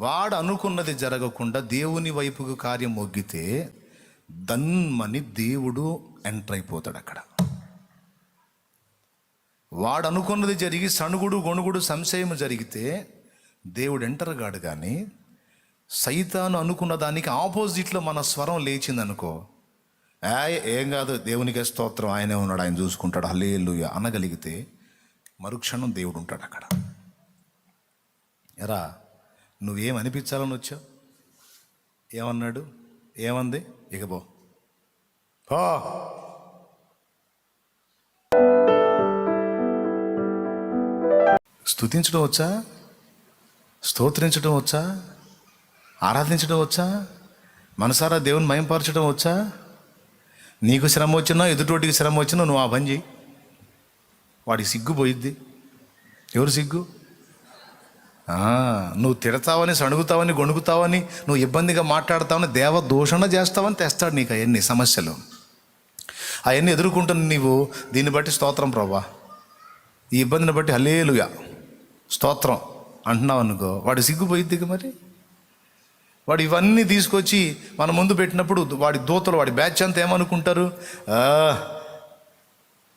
వాడు అనుకున్నది జరగకుండా దేవుని వైపుకు కార్యం మొగ్గితే దన్మని దేవుడు ఎంటర్ అయిపోతాడు అక్కడ. వాడు అనుకున్నది జరిగి సణుగుడు గొణుగుడు సంశయం జరిగితే దేవుడు ఎంటర్ కాడు. కానీ సైతాను అనుకున్న దానికి ఆపోజిట్లో మన స్వరం లేచిందనుకో, ఏం కాదు, దేవునికే స్తోత్రం, ఆయనే ఉన్నాడు, ఆయన చూసుకుంటాడు, హల్లెలూయా అనగలిగితే మరుక్షణం దేవుడు ఉంటాడు అక్కడ. ఎరా నువ్వేం అనిపించాలని వచ్చావు? ఏమన్నాడు? ఏమంది? ఇక పో. స్తుతించడం వచ్చా? స్తోత్రించడం వచ్చా? ఆరాధించడం వచ్చా? మనసారా దేవుని మయంపరచడం వచ్చా? నీకు శ్రమ వచ్చినా ఎదుటోటికి శ్రమ వచ్చినా నువ్వు ఆ పని చేయి. వాడికి సిగ్గు పోయిద్ది. ఎవరు సిగ్గు? నువ్వు తిడతావని, సణుగుతావని, గొణుగుతావని, నువ్వు ఇబ్బందిగా మాట్లాడతావని, దేవ దూషణ చేస్తావని తెస్తాడు నీకు అవన్నీ సమస్యలు. అవన్నీ ఎదుర్కొంటున్న నీవు దీన్ని బట్టి స్తోత్రం ప్రభా, ఈ ఇబ్బందిని బట్టి హల్లెలూయా స్తోత్రం అంటున్నావు అనుకో, వాడు సిగ్గుపోయిద్దిగా. మరి వాడు ఇవన్నీ తీసుకొచ్చి మన ముందు పెట్టినప్పుడు వాడి దూతలు, వాడి బ్యాచ్ అంతా ఏమనుకుంటారు?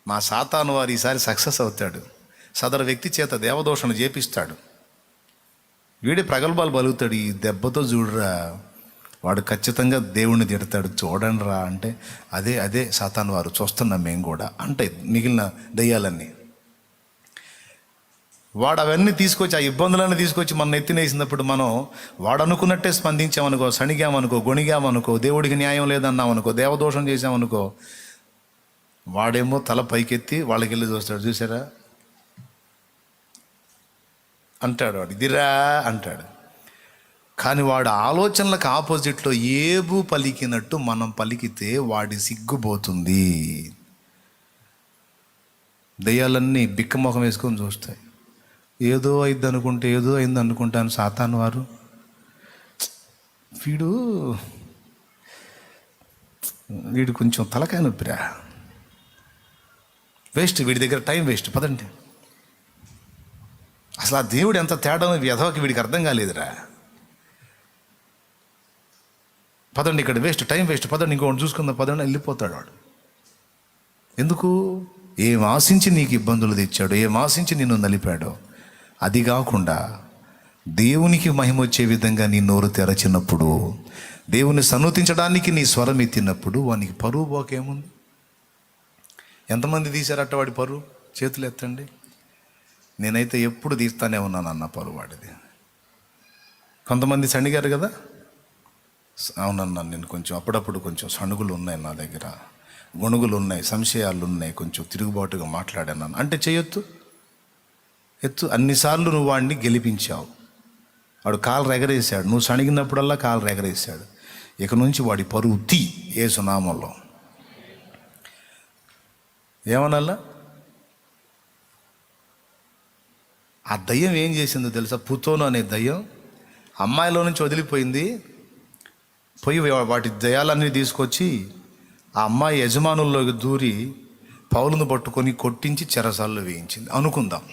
మా సాతాను వారు ఈసారి సక్సెస్ అవుతాడు, సదరు వ్యక్తి చేత దేవదూషణ చేపిస్తాడు, వీడి ప్రగల్భాలు బలుగుతాడు, ఈ దెబ్బతో చూడరా వాడు ఖచ్చితంగా దేవుణ్ణి తిడతాడు, చూడండి రా అంటే అదే సాతాను వారు చూస్తున్నాం మేము కూడా అంటే మిగిలిన దెయ్యాలన్నీ. వాడు అవన్నీ తీసుకొచ్చి, ఆ ఇబ్బందులన్నీ తీసుకొచ్చి మన ఎత్తినేసినప్పుడు మనం వాడు అనుకున్నట్టే స్పందించామనుకో, సణిగామనుకో, గొణిగామనుకో, దేవుడికి న్యాయం లేదన్నామనుకో, దేవదోషం చేసామనుకో, వాడేమో తల పైకెత్తి వాళ్ళకి వెళ్ళి చూస్తాడు, చూసారా అంటాడు, వాడు ఇదిరా అంటాడు. కానీ వాడు ఆలోచనలకు ఆపోజిట్లో ఏబు పలికినట్టు మనం పలికితే వాడి సిగ్గుపోతుంది. దెయ్యాలన్నీ బిక్కమొఖం వేసుకొని చూస్తాయి. ఏదో అయింది అనుకుంటే, ఏదో అయింది అనుకుంటాను సాతాను వారు, వీడు కొంచెం తలకాయ నొప్పిరా, వేస్ట్, వీడి దగ్గర టైం వేస్ట్, పదండి. అసలు ఆ దేవుడు ఎంత తేడా వ్యధవకి వీడికి అర్థం కాలేదురా, పదండి, ఇక్కడ వేస్ట్, టైం వేస్ట్, పదండి, ఇంకోటి చూసుకుందాం, పదండి, వెళ్ళిపోతాడు వాడు. ఎందుకు? ఏం ఆశించి నీకు ఇబ్బందులు తెచ్చాడు, ఏం ఆశించి నిన్ను నలిపాడో. అది కాకుండా దేవునికి మహిమ వచ్చే విధంగా నీ నోరు తెరచినప్పుడు, దేవుని సన్నుతించడానికి నీ స్వరం ఎత్తినప్పుడు వానికి పరువు పోకేముంది? ఎంతమంది తీశారట వాడి పరువు? చేతులు ఎత్తండి. నేనైతే ఎప్పుడు తీస్తానే ఉన్నాను అన్న పరువు వాడిది. కొంతమంది సణిగారు కదా, అవునన్నా నేను కొంచెం అప్పుడప్పుడు కొంచెం సణుగులు ఉన్నాయి నా దగ్గర, గొణుగులు ఉన్నాయి, సంశయాలు ఉన్నాయి, కొంచెం తిరుగుబాటుగా మాట్లాడాను అంటే చేయొద్దు, ఎత్తు. అన్నిసార్లు నువ్వు వాడిని గెలిపించావు, వాడు కాలు రెగరేసాడు, నువ్వు సణిగినప్పుడల్లా కాలు రెగరేసాడు. ఇక నుంచి వాడి పరువు తీ యేసు నామంలో. ఏమనల్లా? ఆ దయ్యం ఏం చేసిందో తెలుసా? పుతోను అనే దయ్యం అమ్మాయిలో నుంచి వదిలిపోయింది, పోయి వాటి దయ్యాలన్నీ తీసుకొచ్చి ఆ అమ్మాయి యజమానుల్లోకి దూరి పౌలును పట్టుకొని కొట్టించి చెరసాల్లో వేయించింది అనుకుందాం.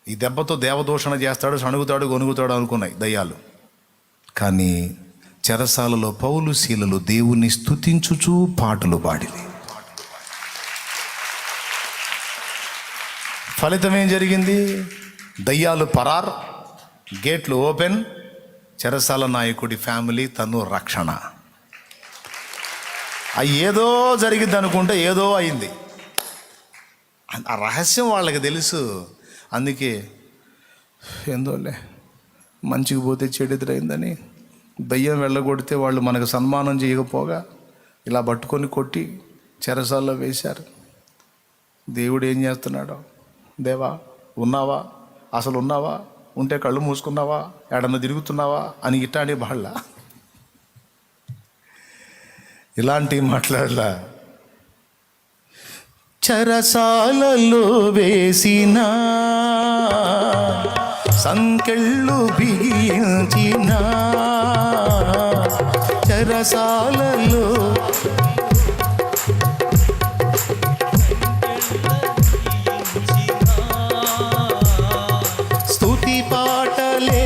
ఈ దెబ్బతో దేవదూషణ చేస్తాడు, సణుగుతాడు, గొనుగుతాడు అనుకున్నాయి దయ్యాలు. కానీ చెరసాలలో పౌలు శీలలు దేవుని స్తుతించుచూ పాటలు పాడివి. ఫలితం ఏం జరిగింది? దయ్యాలు పరార్, గేట్లు ఓపెన్, చెరసాల నాయకుడి ఫ్యామిలీ తను రక్షణ. ఏదో జరిగింది అనుకుంటే ఏదో అయింది. ఆ రహస్యం వాళ్ళకి తెలుసు. అందుకే ఏందోలే మంచికి పోతే చెడు ఎదురైందని దయ్యం వెళ్ళగొడితే వాళ్ళు మనకు సన్మానం చేయకపోగా ఇలా పట్టుకొని కొట్టి చెరసాల్లో వేశారు. దేవుడు ఏం చేస్తున్నాడో, దేవా ఉన్నావా, అసలు ఉన్నావా, ఉంటే కళ్ళు మూసుకున్నావా, ఎడన్నా తిరుగుతున్నావా అని ఇట్లాంటి వాళ్ళ ఇలాంటివి మాట్లాడలా. చెరసాలలో వేసిన సంకెళ్ళు బిగించిన, చెరసాలలో స్తుతి పాటలే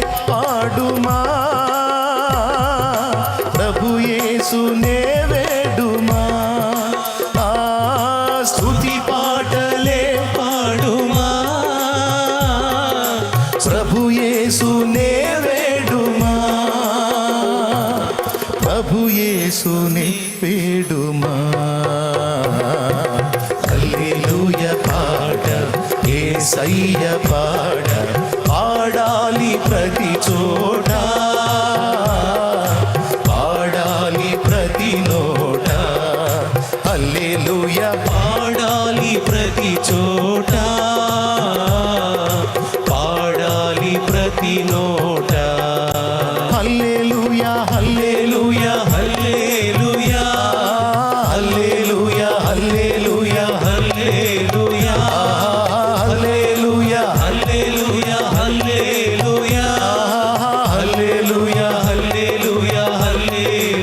యేసునే వేడుమా, ప్రభు యేసునే వేడుమా. హల్లెలూయా పాట, యేసయ్య పాట, పాడాలి ప్రతి చోట, పాడాలి ప్రతి నోట. హల్లెలూయా పాడాలి ప్రతి చోట, పాడాలి ప్రతి నోట. హల్లెలూయా హల్లెలూయా హల్లెలూయా హల్లెలూయా హల్లెలూయా హల్లెలూయా హల్లెలూయా హల్లెలూయా హల్లెలూయా హల్లెలూయా హల్లెలూయా హల్లెలూయా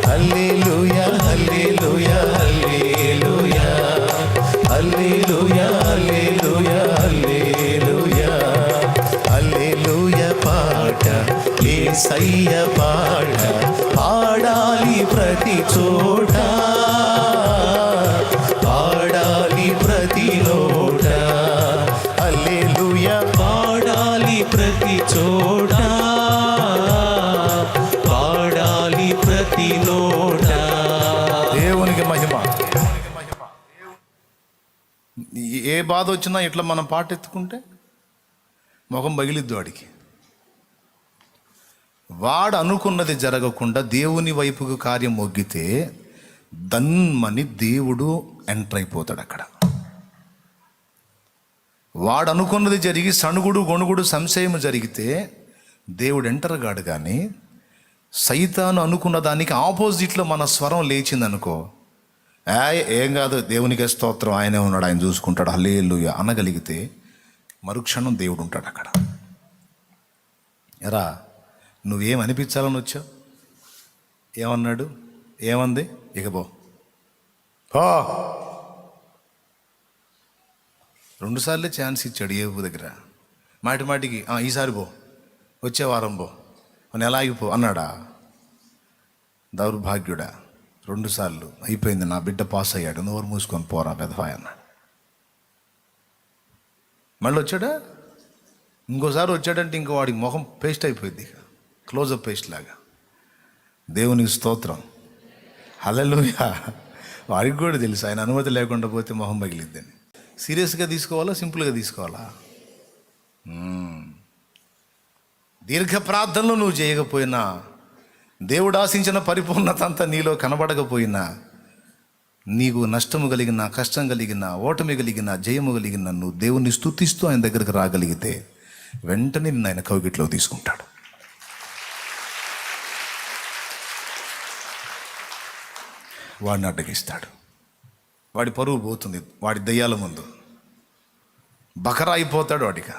హల్లెలూయా హల్లెలూయా హల్లెలూయా హల్లెలూయా హల్లెలూయా హల్లెలూయా పాట, యేసయ్య పాట, పాడాలి ప్రతి చోట, పాడాలి ప్రతి నోట. హల్లెలూయా పాడాలి ప్రతి చోట, పాడాలి ప్రతి నోట. దేవునికి మహిమ. ఏ బాధ వచ్చినా ఇట్లా మనం పాట ఎత్తుకుంటే ముఖం పగిలిద్దు వాడికి. వాడు అనుకున్నది జరగకుండా దేవుని వైపుకు కార్యం మొగ్గితే దన్మని దేవుడు ఎంటర్ అయిపోతాడు అక్కడ. వాడు అనుకున్నది జరిగి సణుగుడు గొణుగుడు సంశయం జరిగితే దేవుడు ఎంటర్ కాడు. కానీ సైతాను అనుకున్న దానికి ఆపోజిట్లో మన స్వరం లేచిందనుకో, ఏం కాదు, దేవునికి స్తోత్రం, ఆయనే ఉన్నాడు, ఆయన చూసుకుంటాడు, హల్లెలూయా అనగలిగితే మరుక్షణం దేవుడు ఉంటాడు అక్కడ. ఎరా నువ్వేం అనిపించాలని వచ్చావు? ఏమన్నాడు? ఏమంది? ఇక పో. 2 సార్లే ఛాన్స్ ఇచ్చాడు ఏబు దగ్గర. మాటి మాటికి ఈసారి పో, వచ్చే వారం పో, నెల ఆగిపో అన్నాడా? దౌర్భాగ్యుడా, 2 సార్లు అయిపోయింది, నా బిడ్డ పాస్ అయ్యాడు, నోరు మూసుకొని పోరా పెదవాయ్ అన్నాడు. మళ్ళీ వచ్చాడా? ఇంకోసారి వచ్చాడంటే ఇంకో వాడికి మొహం పేస్ట్ అయిపోయింది, క్లోజప్ పేస్ట్ లాగా. దేవునికి స్తోత్రం, హల్లెలూయా. వాడికి కూడా తెలుసు ఆయన అనుమతి లేకుండా పోతే మొహం పగిలిద్దని. సీరియస్గా తీసుకోవాలా, సింపుల్గా తీసుకోవాలా? దీర్ఘ ప్రార్థనలు నువ్వు చేయకపోయినా, దేవుడు ఆశించిన పరిపూర్ణత అంతా నీలో కనబడకపోయినా, నీకు నష్టము కలిగిన, కష్టం కలిగిన, ఓటమి కలిగిన, జయము కలిగిన, నువ్వు దేవుణ్ణి స్తుతిస్తూ ఆయన దగ్గరికి రాగలిగితే వెంటనే నిన్ను ఆయన కౌగిట్లో తీసుకుంటాడు. వాడిని అడ్డగిస్తాడు. వాడి పరువు పోతుంది వాడి దయ్యాల ముందు. బకరా అయిపోతాడు వాడిక.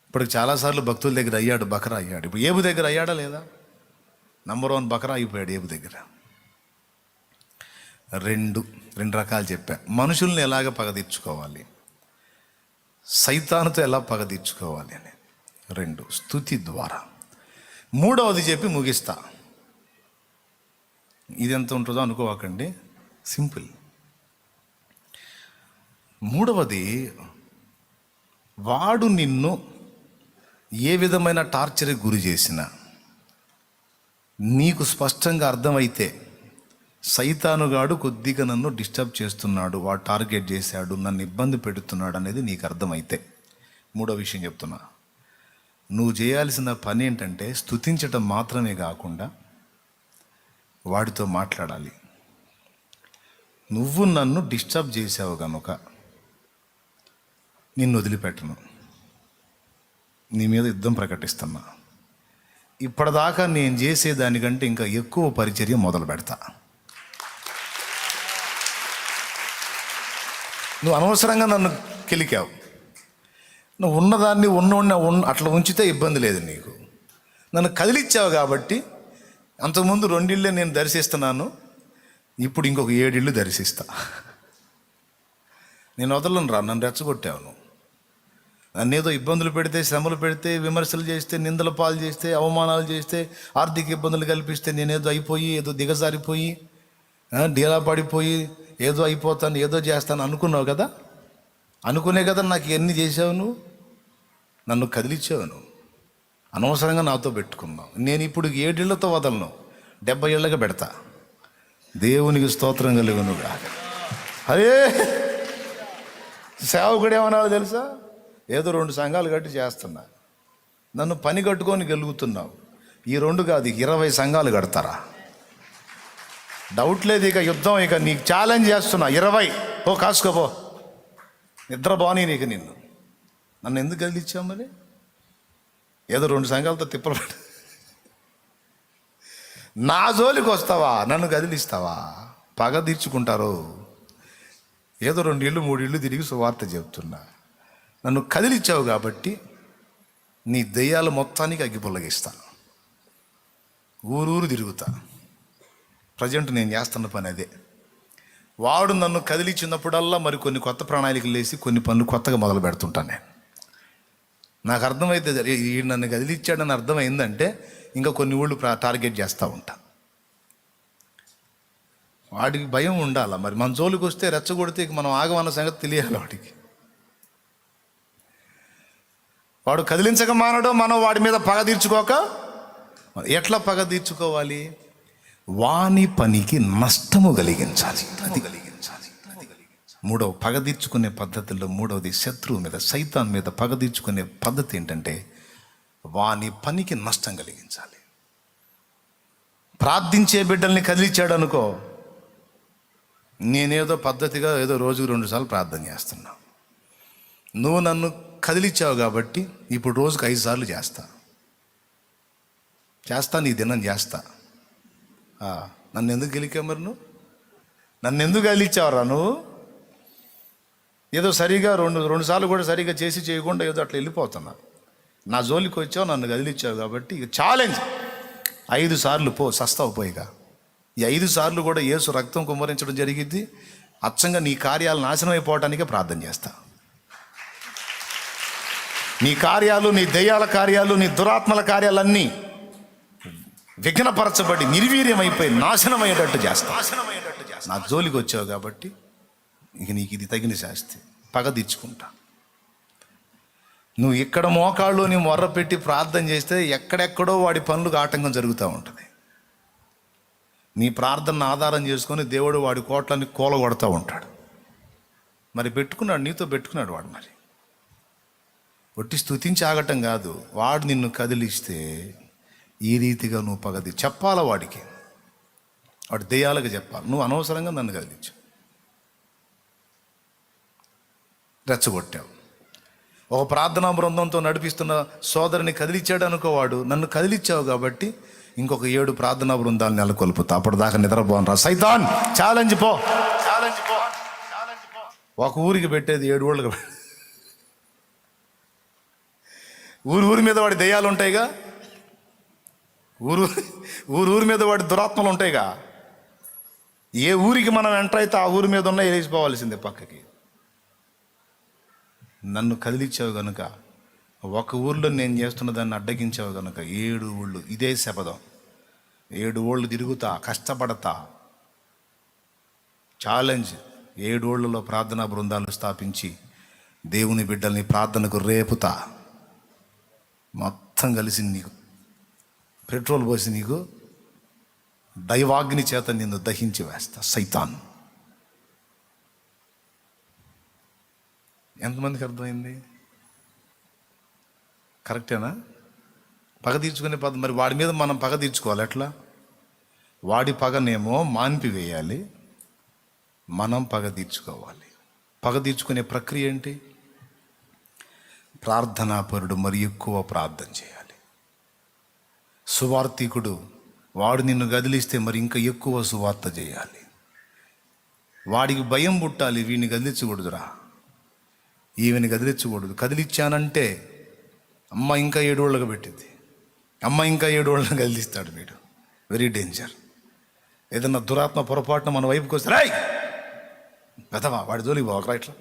ఇప్పుడు చాలాసార్లు భక్తుల దగ్గర అయ్యాడు, బకరా అయ్యాడు. ఇప్పుడు ఏబు దగ్గర అయ్యాడా లేదా? నంబర్ 1 బకరా అయిపోయాడు ఏబు దగ్గర. రెండు రకాలు చెప్పా. మనుషుల్ని ఎలాగ పగ తీర్చుకోవాలి, సైతానుతో ఎలా పగ తీర్చుకోవాలి అని 2 స్తుతి ద్వారా. 3వది చెప్పి ముగిస్తా. ఇది ఎంత ఉంటుందో అనుకోవాకండి, సింపుల్. 3వది, వాడు నిన్ను ఏ విధమైన టార్చర్కి గురి చేసినా నీకు స్పష్టంగా అర్థమైతే సైతానుగాడు కొద్దిగా నన్ను డిస్టర్బ్ చేస్తున్నాడు, వాడు టార్గెట్ చేశాడు, నన్ను ఇబ్బంది పెడుతున్నాడు అనేది నీకు అర్థమైతే, 3వ విషయం చెప్తున్నా, నువ్వు చేయాల్సిన పని ఏంటంటే స్తుతించటం మాత్రమే కాకుండా వాడితో మాట్లాడాలి. నువ్వు నన్ను డిస్టర్బ్ చేసావు కనుక నిన్ను వదిలిపెట్టను, నీ మీద యుద్ధం ప్రకటిస్తున్నా, ఇప్పటిదాకా నేను చేసేదానికంటే ఇంకా ఎక్కువ పరిచర్య మొదలు పెడతా. నువ్వు అనవసరంగా నన్ను కెలికావు, నువ్వు ఉన్నదాన్ని అట్లా ఉంచితే ఇబ్బంది లేదు నీకు. నన్ను కదిలిచ్చావు కాబట్టి అంతకుముందు 2 ఇళ్ళే నేను దర్శిస్తున్నాను, ఇప్పుడు ఇంకొక 7 ఇళ్ళు దర్శిస్తా. నేను వదలను రా, నన్ను రెచ్చగొట్టావు నువ్వు. నన్ను ఏదో ఇబ్బందులు పెడితే, శ్రమలు పెడితే, విమర్శలు చేస్తే, నిందల పాలు చేస్తే, అవమానాలు చేస్తే, ఆర్థిక ఇబ్బందులు కల్పిస్తే నేనేదో అయిపోయి, ఏదో దిగజారిపోయి, డీలా పడిపోయి, ఏదో అయిపోతాను, ఏదో చేస్తాను అనుకున్నావు కదా. అనుకునే కదా నాకు ఎన్ని చేసావు నువ్వు, నన్ను కదిలిచ్చావు నువ్వు, అనవసరంగా నాతో పెట్టుకున్నావు. నేను ఇప్పుడు 7 ఏళ్లతో వదలను, 70 ఏళ్ళగా పెడతా. దేవునికి స్తోత్రం కలుగునుగా. అరే సేవకుడు ఏమన్నాడు తెలుసా? ఏదో 2 సంఘాలు కట్టి చేస్తున్నా, నన్ను పని కట్టుకొని గెలుగుతున్నావు. ఈ 2 కాదు, 20 సంఘాలు కడతారా? డౌట్ లేదు. ఇక యుద్ధం, ఇక నీకు ఛాలెంజ్ చేస్తున్నా. 20 ఓ కాసుకోపో, నిద్ర బాని నీకు. నన్ను ఎందుకు కదిలిచ్చావు మరి? ఏదో 2 సంఘాలతో తిప్పలు నా జోలికి వస్తావా? నన్ను కదిలిస్తావా? పగ తీర్చుకుంటారు. ఏదో 2 ఇళ్ళు 3 ఇళ్ళు తిరిగి సువార్త చెప్తున్నా. నన్ను కదిలిచ్చావు కాబట్టి నీ దెయ్యాలు మొత్తానికి అగ్గిపుల్లగిస్తా, ఊరూరు తిరుగుతా. ప్రజెంట్ నేను చేస్తున్న పని అదే. వాడు నన్ను కదిలిచ్చినప్పుడల్లా మరి కొన్ని కొత్త ప్రణాళికలు వేసి కొన్ని పనులు కొత్తగా మొదలు పెడుతుంటాను నేను. నాకు అర్థమైతే ఈ నన్ను కదిలిచ్చాడని అర్థమైందంటే ఇంకా కొన్ని ఊళ్ళు టార్గెట్ చేస్తూ ఉంటా. వాడికి భయం ఉండాల. మరి మన జోలికి వస్తే రెచ్చగొడితే ఇక మనం ఆగమన్న సంగతి తెలియాలి వాడికి. వాడు కదిలించక మానడం, మనం వాడి మీద పగ తీర్చుకోక. ఎట్లా పగ తీర్చుకోవాలి? వాని పనికి నష్టము కలిగించాలి. అది కలిగించాలి. మూడవ పగ తీర్చుకునే పద్ధతుల్లో మూడవది శత్రువు మీద, సైతాన్ మీద పగ తీర్చుకునే పద్ధతి ఏంటంటే వాని పనికి నష్టం కలిగించాలి. ప్రార్థించే బిడ్డల్ని కదిలిచ్చాడు అనుకో, నేనేదో పద్ధతిగా ఏదో రోజుకు 2 సార్లు ప్రార్థన చేస్తున్నా. నువ్వు నన్ను కదిలిచ్చావు కాబట్టి ఇప్పుడు రోజుకు 5 సార్లు చేస్తా. నీ దినం చేస్తా. నన్ను ఎందుకు గెలికా మరి? నువ్వు నన్ను ఎందుకు కదిలిచ్చావురా? నువ్వు ఏదో సరిగా 2 సార్లు కూడా సరిగా చేసి చేయకుండా ఏదో అట్లా వెళ్ళిపోతున్నా. నా జోలికి వచ్చావు, నన్ను కదిలిచ్చావు కాబట్టి ఇక ఛాలెంజ్ 5 సార్లు పో, సస్తావు పోయిగా. ఈ 5 సార్లు కూడా యేసు రక్తం కుమ్మరించడం జరిగింది. అచ్చంగా నీ కార్యాలు నాశనం అయిపోవటానికే ప్రార్థన చేస్తా. నీ కార్యాలు, నీ దెయ్యాల కార్యాలు, నీ దురాత్మల కార్యాలన్నీ విఘ్నపరచబడి నిర్వీర్యమైపోయి నాశనమయ్యేటట్టు చేస్తా. నా జోలికి వచ్చావు కాబట్టి ఇక నీకు ఇది తగిన శాస్తి. పగ తీర్చుకుంటా. నువ్వు ఇక్కడ మోకాళ్ళు నీ మొర్ర పెట్టి ప్రార్థన చేస్తే ఎక్కడెక్కడో వాడి పనులకు ఆటంకం జరుగుతూ ఉంటుంది. నీ ప్రార్థనను ఆధారం చేసుకొని దేవుడు వాడి కోట్లన్నీ కూలగొడతా ఉంటాడు. మరి పెట్టుకున్నాడు, నీతో పెట్టుకున్నాడు వాడు. మరి ఒట్టి స్తుతించి ఆగటం కాదు, వాడు నిన్ను కదిలిస్తే ఈ రీతిగా నువ్వు పగది చెప్పాలా వాడికి. వాడు దెయ్యాలకు చెప్పాలి, నువ్వు అనవసరంగా నన్ను కదిలించు, రెచ్చగొట్టావు. ఒక ప్రార్థనా బృందంతో నడిపిస్తున్న సోదరుని కదిలిచ్చాడు అనుకో, వాడు నన్ను కదిలిచ్చావు కాబట్టి ఇంకొక 7 ప్రార్థనా బృందాలు నెలకొల్పుతా. అప్పటిదాకా నిద్రపోనరా సైతాన్. ఛాలెంజ్ పో. ఒక ఊరికి పెట్టేది 7 ఊళ్ళకి. ఊరి మీద వాడి దెయ్యాలు ఉంటాయిగా, ఊరి మీద వాడి దురాత్మలు ఉంటాయిగా. ఏ ఊరికి మనం ఎంటర్ అయితే ఆ ఊరి మీద ఉన్నా వేసిపోవాల్సిందే పక్కకి. నన్ను కదిలిచ్చావు కనుక, ఒక ఊర్లో నేను చేస్తున్న దాన్ని అడ్డగించావు కనుక 7 ఊళ్ళు ఇదే శపథం. 7 ఊళ్ళు తిరుగుతా, కష్టపడతా. ఛాలెంజ్ 7 ఊళ్ళలో ప్రార్థనా బృందాలు స్థాపించి దేవుని బిడ్డల్ని ప్రార్థనకు రేపుతా. మొత్తం కలిసి నీకు పెట్రోల్ పోసి నీకు దైవాగ్ని చేత నిన్ను దహించి వేస్తా సైతాన్. ఎంతమందికి అర్థమైంది? కరెక్టేనా? పగ తీర్చుకునే పద్ధతి. మరి వాడి మీద మనం పగ తీర్చుకోవాలి ఎట్లా? వాడి పగనేమో మాన్పివేయాలి, మనం పగ తీర్చుకోవాలి. పగ తీర్చుకునే ప్రక్రియ ఏంటి? ప్రార్థనాపరుడు మరి ఎక్కువ ప్రార్థన చేయాలి. సువార్థికుడు వాడు నిన్ను కదిలిస్తే మరి ఇంకా ఎక్కువ సువార్త చేయాలి. వాడికి భయం పుట్టాలి, వీడిని కదిలించకూడదురా, ఈవిని కదిలించకూడదు. కదిలిచ్చానంటే అమ్మ ఇంకా 7 ఊళ్ళకు పెట్టింది, అమ్మ ఇంకా 7 ఊళ్ళను కదిలిస్తాడు వీడు. Very danger. ఏదన్నా దురాత్మ పొరపాటున మన వైపుకి వస్తే రాయ్ పెదవా వాడి జోలికి పోకరా, ఇట్లా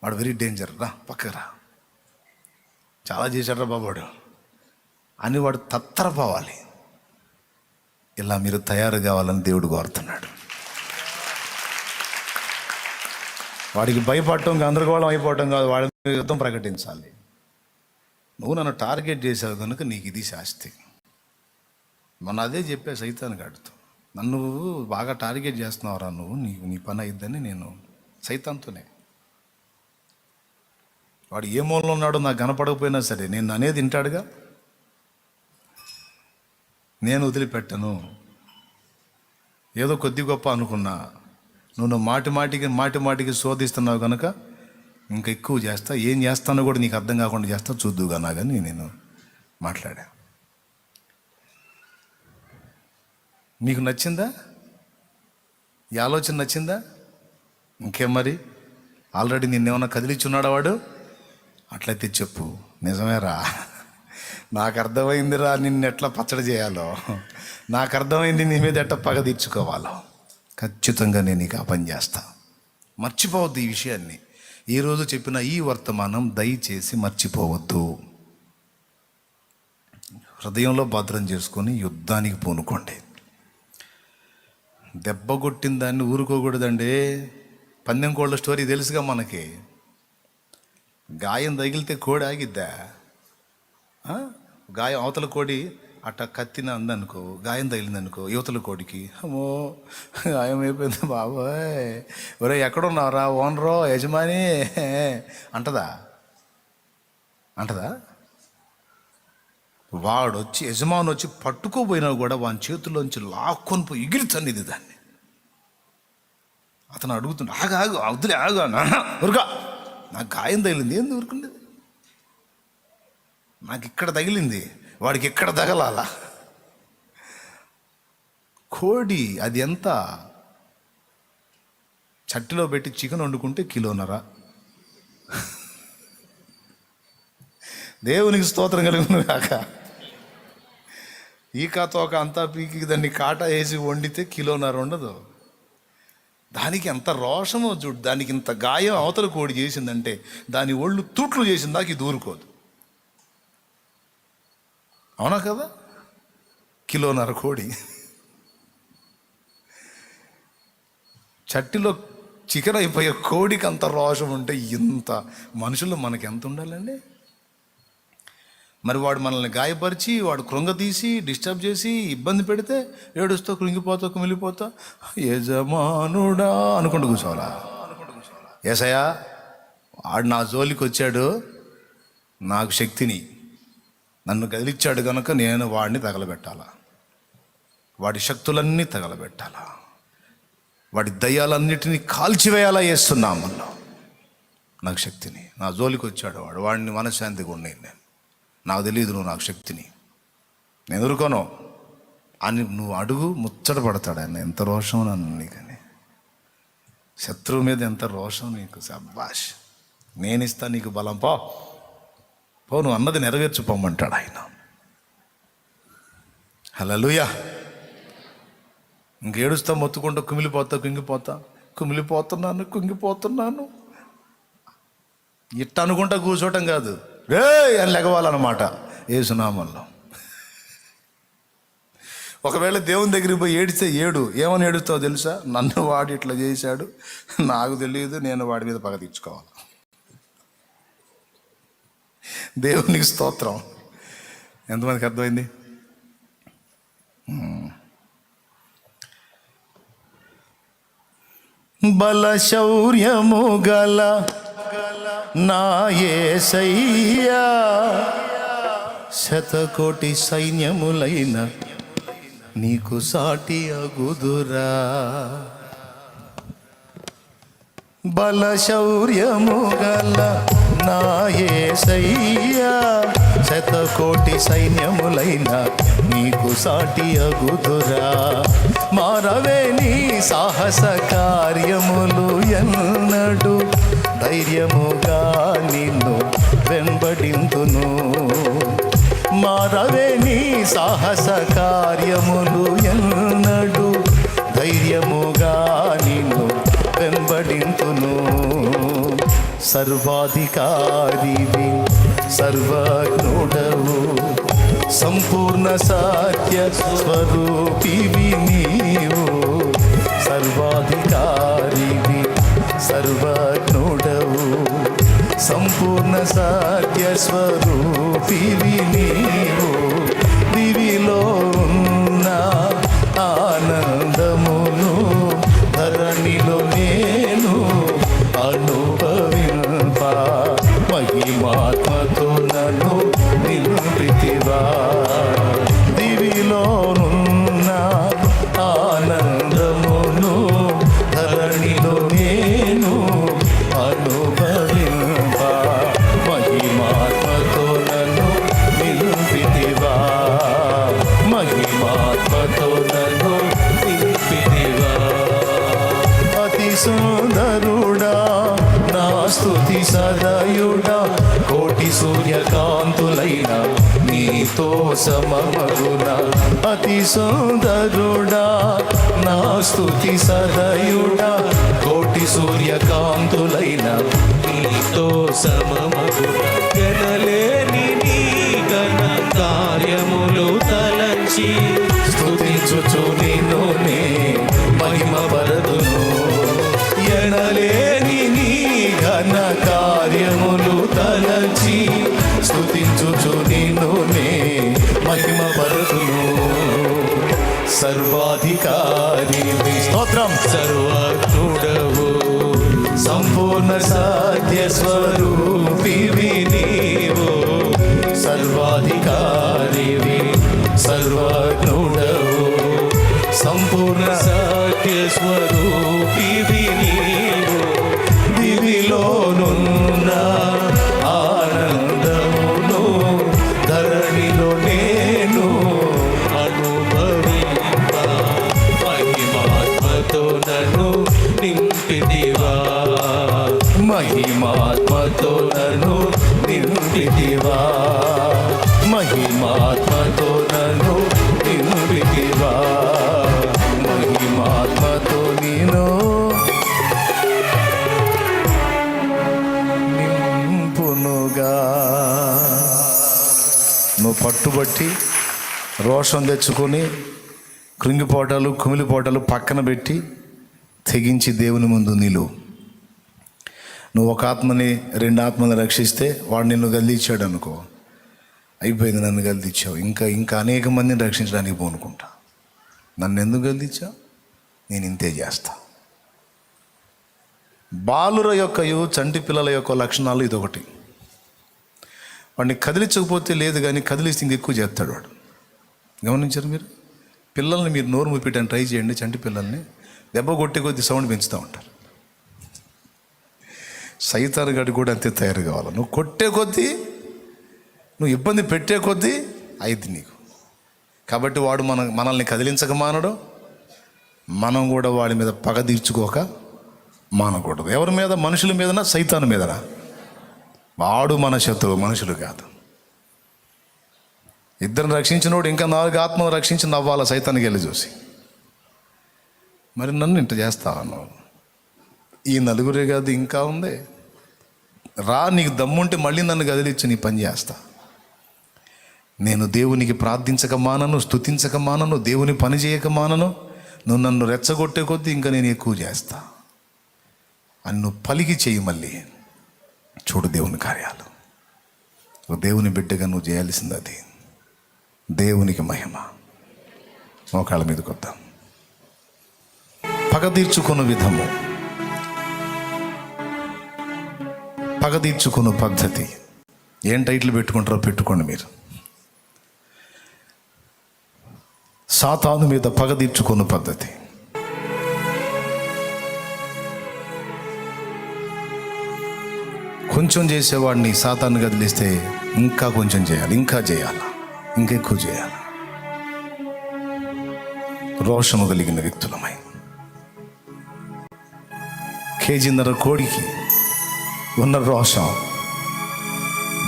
వాడు వెరీ డేంజర్, రా పక్కకు రా, చాలా చేశాడ్రా బాబాడు అని వాడు తత్తరపోవాలి. ఇలా మీరు తయారు కావాలని దేవుడు కోరుతున్నాడు. వాడికి భయపడటం, గందరగోళం అయిపోవటం కాదు, వాడి మీద యుద్ధం ప్రకటించాలి. నువ్వు నన్ను టార్గెట్ చేసావు కనుక నీకు ఇది శాస్తి. మొన్న అదే చెప్పా సైతాన్ గాడితో, నన్ను బాగా టార్గెట్ చేస్తున్నావురా నువ్వు, నీ పని అయిద్దని. నేను సైతాన్తోనే, వాడు ఏ మూలలో ఉన్నాడో నాకు కనపడకపోయినా సరే నేను అనేది వింటాడుగా, నేను వదిలిపెట్టను. ఏదో కొద్ది గొప్ప అనుకున్నా, నువ్వు మాటి మాటికి శోధిస్తున్నావు కనుక ఇంకా ఎక్కువ చేస్తా. ఏం చేస్తానో కూడా నీకు అర్థం కాకుండా చేస్తా, చూద్దుగా నాగని నేను మాట్లాడా. మీకు నచ్చిందా? ఈ ఆలోచన నచ్చిందా? ఇంకేం మరి, ఆల్రెడీ నిన్నేమన్నా కదిలిచ్చున్నాడా వాడు? అట్లయితే చెప్పు, నిజమేరా, నాకు అర్థమైందిరా నిన్ను ఎట్లా పచ్చడి చేయాలో, నాకు అర్థమైంది నీ మీద ఎట్లా పగ తీర్చుకోవాలో. ఖచ్చితంగా నేను నీకు ఆ పని చేస్తా. మర్చిపోవద్దు ఈ విషయాన్ని. ఈరోజు చెప్పిన ఈ వర్తమానం దయచేసి మర్చిపోవద్దు. హృదయంలో భద్రం చేసుకొని యుద్ధానికి పూనుకోండి. దెబ్బ కొట్టిన దాన్ని ఊరుకోకూడదండి. పందెం కోళ్ళ స్టోరీ తెలుసుగా మనకి. గాయం తగిలితే కోడి ఆగిద్దా? గాయం అవతల కోడి అట్ట కత్తిన అందనుకో, గాయం తగిలిందనుకో యువతల కోడికి, అమ్మో గాయం అయిపోయింది బాబాయ్, ఒరే ఎక్కడున్నారా ఓనరో యజమాని అంటదా? వాడు వచ్చి, యజమాని వచ్చి పట్టుకోపోయినా కూడా వాని చేతుల్లోంచి లాక్కొని పోయి ఎగిరిచండిది దాన్ని. అతను అడుగుతుండే, ఆగు వద్దులే, ఊరుగా, నాకు గాయం తగిలింది. ఏంది ఊరుకుండేది? నాకు ఇక్కడ తగిలింది, వాడికి ఎక్కడ తగలాలా? కోడి అది ఎంత? చట్టిలో పెట్టి చికెన్ వండుకుంటే కిలోన్నర. దేవునికి స్తోత్రం కలుగును కాక. ఈక తోక అంతా పీకి దాన్ని కాటా వేసి వండితే కిలోన్నర ఉండదు. దానికి ఎంత రోషమో చూడు. దానికి ఇంత గాయం అవతల కోడి చేసిందంటే దాని ఒళ్ళు తూట్లు చేసిందాక ఇది ఊరుకోదు. అవునా కదా? కిలోన్నర కోడి చట్టిలో చికెన్ అయిపోయే కోడికి అంత రోషం ఉంటే ఇంత మనుషులు మనకి ఎంత ఉండాలండి? మరి వాడు మనల్ని గాయపరిచి, వాడు కృంగతీసి, డిస్టర్బ్ చేసి, ఇబ్బంది పెడితే ఏడుస్తూ కృంగిపోతా కుమిలిపోతా యజమానుడా అనుకుంటూ కూర్చోవాలా? యేసయ్యా వాడు నా జోలికి వచ్చాడు, నాకు శక్తిని నన్ను కదిలిచ్చాడు కనుక నేను వాడిని తగలబెట్టాలా, వాడి శక్తులన్నీ తగలబెట్టాలా, వాడి దయ్యాలన్నిటినీ కాల్చివేయాలా చేస్తున్నామన్నా. నాకు శక్తిని, నా జోలికి వచ్చాడు వాడిని మనశ్శాంతిగా ఉన్నాయి. నాకు తెలియదు నువ్వు నాకు శక్తిని, నేను ఎదుర్కోను అని నువ్వు అడుగు. ముచ్చట పడతాడు ఆయన. ఎంత రోషం నన్ను నీకని, శత్రువు మీద ఎంత రోషం నీకు. సబ్బాష్, నేను ఇస్తా నీకు బలం, పో నువ్వు అన్నది నెరవేర్చు పొమ్మంటాడు ఆయన. హల్లెలూయా. ఇంకేడుస్తా మొత్తుకుంటూ కుంగిపోతున్నాను ఇట్ట అనుకుంటా కూర్చోవటం కాదు, రే అని లెగవాలన్నమాట యేసునామంలో. ఒకవేళ దేవుని దగ్గరికి పోయి ఏడిస్తే ఏమని ఏడుస్తావు తెలుసా? నన్ను వాడు ఇట్లా చేశాడు, నాకు తెలియదు, నేను వాడి మీద పగ తీర్చుకోవాలి. దేవునికి స్తోత్రం. ఎంతమందికి అర్థమైంది? బల శౌర్యము గల నా యేసయ్యా, శతకోటి సైన్యములైన నీకు సాటి అగుదురా. బల శౌర్యము గల నా యేసయ్యా, శతకోటి సైన్యములైన నీకు సాటి అగుదురా. మారవే నీ సాహస కార్యములు ఎన్నడు, ధైర్యముగా నిన్ను వెంబడింతును. మారవే నీ సాహస కార్యములు ఎన్నడు, ధైర్యముగా నిన్ను వెంబడింతును. సర్వాధికారివి, సర్వజ్ఞుడవు, సంపూర్ణ సత్య స్వరూపివి నీవు. సర్వాధికారివి, సర్వజ్ఞుడవు, సర్వజ్ఞుడవు, సంపూర్ణ సత్య స్వరూపివి నీవు. దివిలో ఉన్న ఆనందమును ధరణిలో నేను అనుభవింప, మహిమాత్మతో నన్ను నిలుపితివా. దివిలోనున్న ఆనందమును ధరణిలో నేను అనుభవింప, మహిమాత్మతో నన్ను నిలుపితివా. మహిమాత్మతో నన్ను నిలుపితివా. అతి సుందరుడా నా స్తుతి సదయుడా, కోటి సూర్యకాంతులైన నీతో సమమగున. అతి సుందరుడా నా స్తుతి సదయుడా, కోటి సూర్యకాంతులైన నీతో సమమగున. జనలేని నీ ఘన కార్యములు తలంచి స్తుతించుచు నిన్ను నే మహిమ పరదును. ఎనలేని నీ ఘన కార్యములు తలచి స్తుతించుచు నిన్ను నే మహిమ పరదును. సర్వాధికారి స్తోత్రం. సర్వజ్ఞుడవు, సంపూర్ణ సత్య స్వరూపివి నీవు. సర్వాధికారివి, సర్వజ్ఞుడవు, సంపూర్ణ సత్య స్వరూపివి నీవు. దివిలోనున్న ఆనందమును ధరణిలో నేను అనుభవింప, మహిమాత్మతో నన్ను నింపితివా. మహిమాత్మతో నన్ను నింపితివా. మహిమాత్మతో నన్ను నింపితివా. మహిమాత్మతో నేను నింపునుగా. నువ్వు పట్టుబట్టి రోషం తెచ్చుకొని కృంగిపోటాలు కుమిలిపోటాలు పక్కన పెట్టి తెగించి దేవుని ముందు నిలువు. నువ్వు ఒక ఆత్మని 2 ఆత్మని రక్షిస్తే వాడు నిన్ను గద్దించాడు అనుకో, అయిపోయింది, నన్ను గద్దించావు, ఇంకా అనేక మందిని రక్షించడానికి పోనుకుంటా. నన్ను ఎందుకు గద్దించావు? నేను ఇంతే చేస్తా. బాలుర యొక్కయు చంటి పిల్లల యొక్క లక్షణాలు ఇదొకటి. వాడిని కదిలించకపోతే లేదు, కానీ కదిలిస్తే ఇంక ఎక్కువ చేస్తాడు వాడు. గమనించారు మీరు? పిల్లల్ని మీరు నోరు మూపిటాన్ని ట్రై చేయండి. చంటి పిల్లల్ని దెబ్బ కొట్టే కొద్దీ సౌండ్ పెంచుతూ ఉంటారు. సైతాను గడి కూడా అంతే తయారు కావాలి. నువ్వు కొట్టే కొద్దీ, నువ్వు ఇబ్బంది పెట్టే కొద్దీ అయింది నీకు. కాబట్టి వాడు మనల్ని కదిలించక మానడు, మనం కూడా వాడి మీద పగ తీర్చుకోక మానకూడదు. ఎవరి మీద? మనుషుల మీదనా సైతాను మీదనా? వాడు మన శత్రువు, మనుషులు కాదు. ఇద్దరిని రక్షించినోడు ఇంకా 4 ఆత్మను రక్షించి నవ్వాల సైతానికి వెళ్ళి చూసి. మరి నన్ను ఇంత చేస్తావా నువ్వు? ఈ 4 కాదు ఇంకా ఉంది. రా, నీకు దమ్ముంటే మళ్ళీ నన్ను కదిలిచ్చి నీ పని చేస్తా. నేను దేవునికి ప్రార్థించక మానను, స్తుతించక మానను, దేవుని పని చేయక మానను. నువ్వు నన్ను రెచ్చగొట్టే కొద్దీ ఇంకా నేను ఎక్కువ చేస్తా అని నువ్వు పలికి చేయి. మళ్ళీ చూడు దేవుని కార్యాలు. దేవుని బిడ్డగా నువ్వు చేయాల్సింది అది. దేవునికి మహిమ. మోకాళ్ళ మీదకి వద్దాం. పగ తీర్చుకున్న విధము, పగ తీర్చుకున్న పద్ధతి. ఏం టైటిల్ పెట్టుకుంటారో పెట్టుకోండి మీరు. సాతాను మీద పగ తీర్చుకున్న పద్ధతి. కొంచెం చేసేవాడిని సాతాను కదిలిస్తే ఇంకా కొంచెం చేయాలి, ఇంకా చేయాలి, ఇంకా ఎక్కువ చేయాలి. రోషము కలిగిన వ్యక్తులమై, కేజీన్నర కోడికి ఉన్న రోషం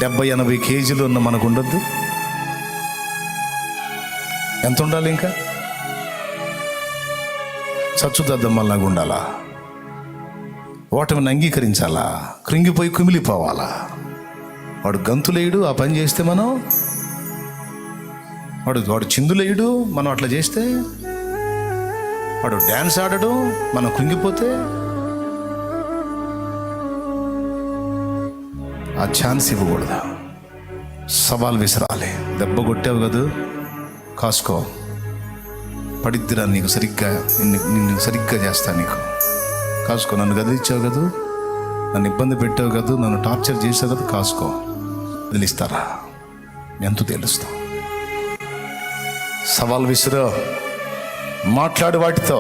70-80 కేజీలు ఉన్న మనకు ఉండొద్దు. ఎంత ఉండాలి? ఇంకా చచ్చుదద్దమ్మలాగా ఉండాలా? ఓటమిని అంగీకరించాలా? కృంగిపోయి కుమిలిపోవాలా? వాడు గంతులేయుడు, ఆ పని చేస్తే మనం, వాడు చిందులేయుడు, మనం అట్లా చేస్తే, వాడు డ్యాన్స్ ఆడడు, మనం కృంగిపోతే. ఆ ఛాన్స్ ఇవ్వకూడదు. సవాల్ విసరాలి. దెబ్బ కొట్టావు కదా, కాసుకో, పడిద్దిరా నీకు సరిగ్గా, నిన్ను సరిగ్గా చేస్తా, నీకు కాసుకో. నన్ను గదిలిచ్చావు కదా, నన్ను ఇబ్బంది పెట్టావు కదా, నన్ను టార్చర్ చేసావు కదా, కాసుకో. వదిలిస్తారా? ఎంతో తెలుస్తాం. సవాల్ విసురు, మాట్లాడు వాటితో.